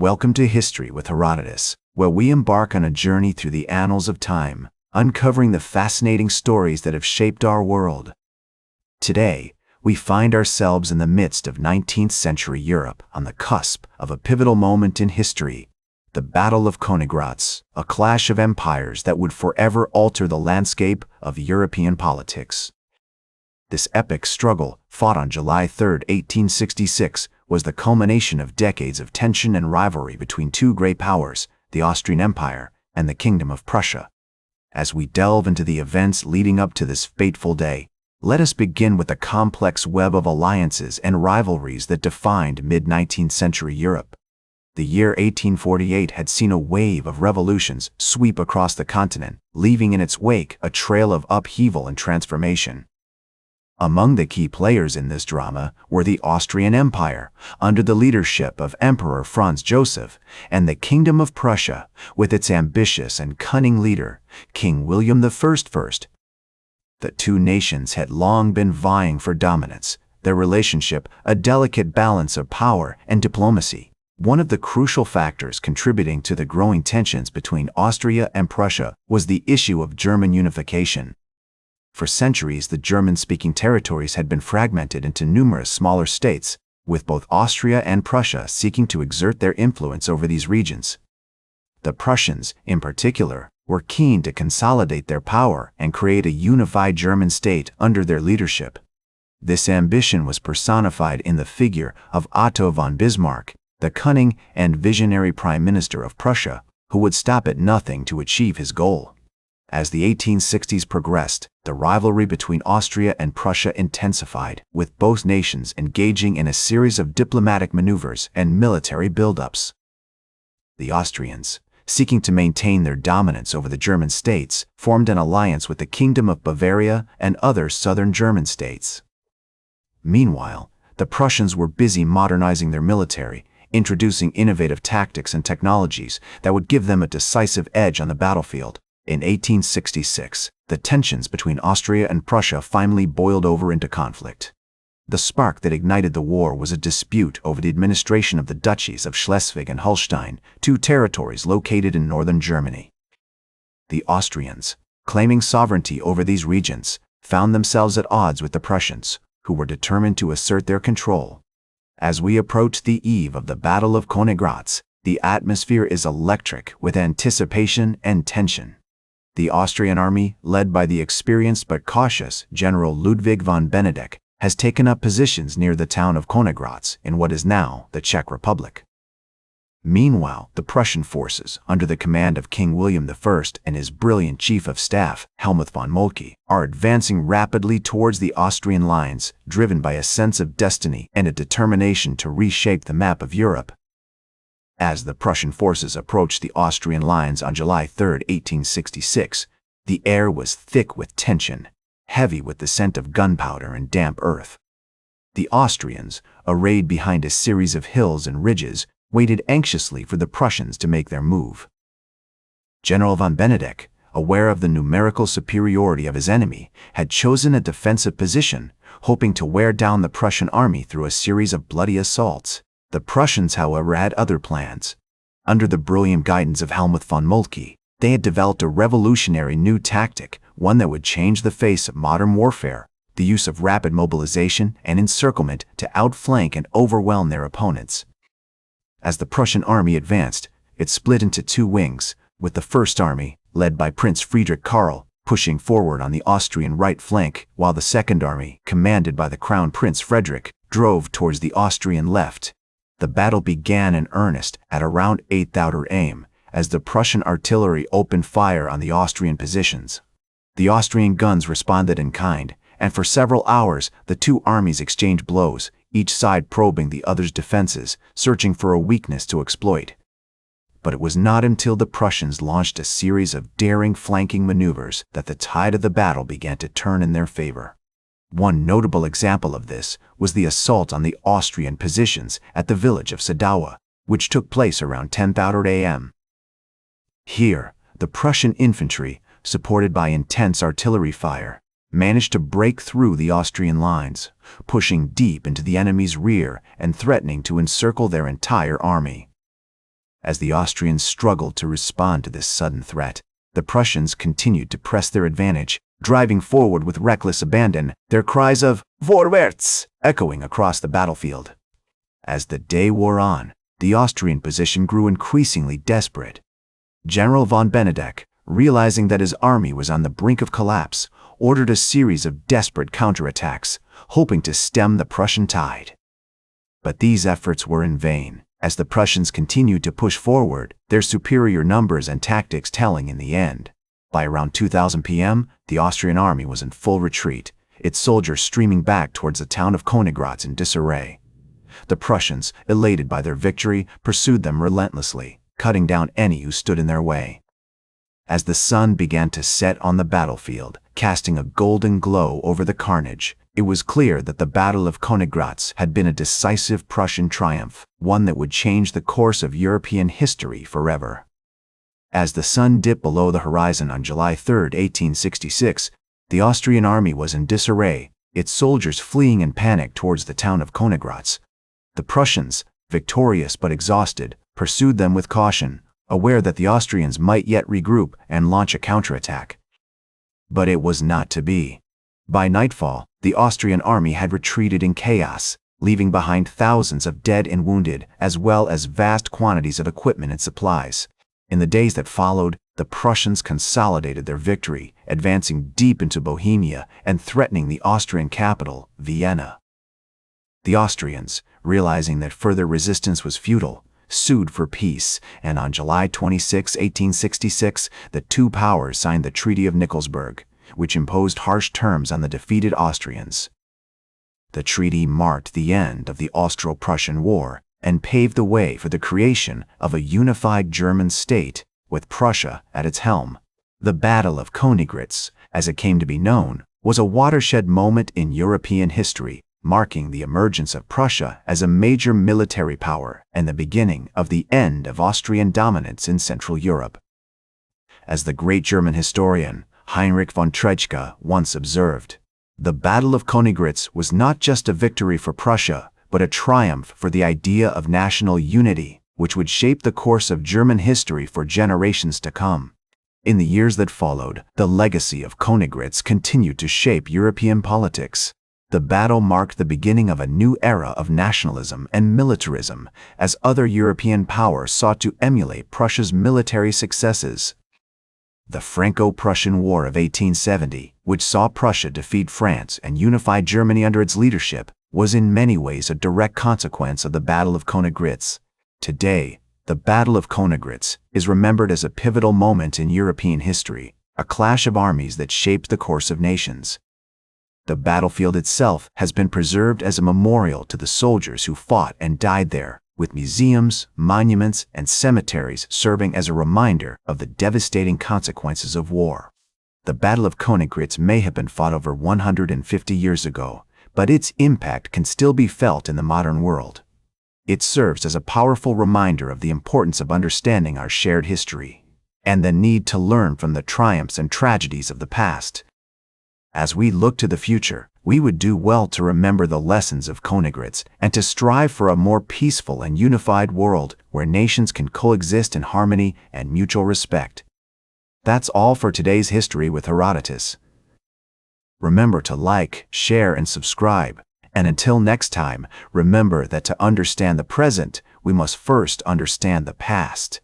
Welcome to History with Herodotus, where we embark on a journey through the annals of time, uncovering the fascinating stories that have shaped our world. Today, we find ourselves in the midst of 19th century Europe, on the cusp of a pivotal moment in history, the Battle of Koniggratz, a clash of empires that would forever alter the landscape of European politics. This epic struggle, fought on July 3, 1866, was the culmination of decades of tension and rivalry between two great powers, the Austrian Empire and the Kingdom of Prussia. As we delve into the events leading up to this fateful day, let us begin with the complex web of alliances and rivalries that defined mid-19th century Europe. The year 1848 had seen a wave of revolutions sweep across the continent, leaving in its wake a trail of upheaval and transformation. Among the key players in this drama were the Austrian Empire, under the leadership of Emperor Franz Joseph, and the Kingdom of Prussia, with its ambitious and cunning leader, King William I. The two nations had long been vying for dominance, their relationship a delicate balance of power and diplomacy. One of the crucial factors contributing to the growing tensions between Austria and Prussia was the issue of German unification. For centuries, the German-speaking territories had been fragmented into numerous smaller states, with both Austria and Prussia seeking to exert their influence over these regions. The Prussians, in particular, were keen to consolidate their power and create a unified German state under their leadership. This ambition was personified in the figure of Otto von Bismarck, the cunning and visionary Prime Minister of Prussia, who would stop at nothing to achieve his goal. As the 1860s progressed, the rivalry between Austria and Prussia intensified, with both nations engaging in a series of diplomatic maneuvers and military buildups. The Austrians, seeking to maintain their dominance over the German states, formed an alliance with the Kingdom of Bavaria and other southern German states. Meanwhile, the Prussians were busy modernizing their military, introducing innovative tactics and technologies that would give them a decisive edge on the battlefield. In 1866, the tensions between Austria and Prussia finally boiled over into conflict. The spark that ignited the war was a dispute over the administration of the duchies of Schleswig and Holstein, two territories located in northern Germany. The Austrians, claiming sovereignty over these regions, found themselves at odds with the Prussians, who were determined to assert their control. As we approach the eve of the Battle of Koniggratz, the atmosphere is electric with anticipation and tension. The Austrian army, led by the experienced but cautious General Ludwig von Benedek, has taken up positions near the town of Koniggratz in what is now the Czech Republic. Meanwhile, the Prussian forces, under the command of King William I and his brilliant chief of staff, Helmuth von Moltke, are advancing rapidly towards the Austrian lines, driven by a sense of destiny and a determination to reshape the map of Europe. As the Prussian forces approached the Austrian lines on July 3, 1866, the air was thick with tension, heavy with the scent of gunpowder and damp earth. The Austrians, arrayed behind a series of hills and ridges, waited anxiously for the Prussians to make their move. General von Benedek, aware of the numerical superiority of his enemy, had chosen a defensive position, hoping to wear down the Prussian army through a series of bloody assaults. The Prussians, however, had other plans. Under the brilliant guidance of Helmuth von Moltke, they had developed a revolutionary new tactic, one that would change the face of modern warfare: the use of rapid mobilization and encirclement to outflank and overwhelm their opponents. As the Prussian army advanced, it split into two wings, with the First Army, led by Prince Friedrich Karl, pushing forward on the Austrian right flank, while the Second Army, commanded by the Crown Prince Frederick, drove towards the Austrian left. The battle began in earnest at around 8:00 a.m., as the Prussian artillery opened fire on the Austrian positions. The Austrian guns responded in kind, and for several hours the two armies exchanged blows, each side probing the other's defenses, searching for a weakness to exploit. But it was not until the Prussians launched a series of daring flanking maneuvers that the tide of the battle began to turn in their favor. One notable example of this was the assault on the Austrian positions at the village of Sadowa, which took place around 10:00 a.m. Here, the Prussian infantry, supported by intense artillery fire, managed to break through the Austrian lines, pushing deep into the enemy's rear and threatening to encircle their entire army. As the Austrians struggled to respond to this sudden threat, the Prussians continued to press their advantage, driving forward with reckless abandon, their cries of "Vorwärts" echoing across the battlefield. As the day wore on, the Austrian position grew increasingly desperate. General von Benedek, realizing that his army was on the brink of collapse, ordered a series of desperate counterattacks, hoping to stem the Prussian tide. But these efforts were in vain, as the Prussians continued to push forward, their superior numbers and tactics telling in the end. By around 2000 p.m., the Austrian army was in full retreat, its soldiers streaming back towards the town of Koniggratz in disarray. The Prussians, elated by their victory, pursued them relentlessly, cutting down any who stood in their way. As the sun began to set on the battlefield, casting a golden glow over the carnage, it was clear that the Battle of Koniggratz had been a decisive Prussian triumph, one that would change the course of European history forever. As the sun dipped below the horizon on July 3, 1866, the Austrian army was in disarray, its soldiers fleeing in panic towards the town of Koniggratz. The Prussians, victorious but exhausted, pursued them with caution, aware that the Austrians might yet regroup and launch a counterattack. But it was not to be. By nightfall, the Austrian army had retreated in chaos, leaving behind thousands of dead and wounded, as well as vast quantities of equipment and supplies. In the days that followed, the Prussians consolidated their victory, advancing deep into Bohemia and threatening the Austrian capital, Vienna. The Austrians, realizing that further resistance was futile, sued for peace, and on July 26, 1866, the two powers signed the Treaty of Nikolsburg, which imposed harsh terms on the defeated Austrians. The treaty marked the end of the Austro-Prussian War and paved the way for the creation of a unified German state, with Prussia at its helm. The Battle of Koniggratz, as it came to be known, was a watershed moment in European history, marking the emergence of Prussia as a major military power and the beginning of the end of Austrian dominance in Central Europe. As the great German historian Heinrich von Treitschke once observed, the Battle of Koniggratz was not just a victory for Prussia, but a triumph for the idea of national unity, which would shape the course of German history for generations to come. In the years that followed, the legacy of Koniggratz continued to shape European politics. The battle marked the beginning of a new era of nationalism and militarism, as other European powers sought to emulate Prussia's military successes. The Franco-Prussian War of 1870, which saw Prussia defeat France and unify Germany under its leadership, was in many ways a direct consequence of the Battle of Koniggratz. Today, the Battle of Koniggratz is remembered as a pivotal moment in European history, a clash of armies that shaped the course of nations. The battlefield itself has been preserved as a memorial to the soldiers who fought and died there, with museums, monuments, and cemeteries serving as a reminder of the devastating consequences of war. The Battle of Koniggratz may have been fought over 150 years ago, but its impact can still be felt in the modern world. It serves as a powerful reminder of the importance of understanding our shared history, and the need to learn from the triumphs and tragedies of the past. As we look to the future, we would do well to remember the lessons of Koniggratz and to strive for a more peaceful and unified world where nations can coexist in harmony and mutual respect. That's all for today's History with Herodotus. Remember to like, share, and subscribe. And until next time, remember that to understand the present, we must first understand the past.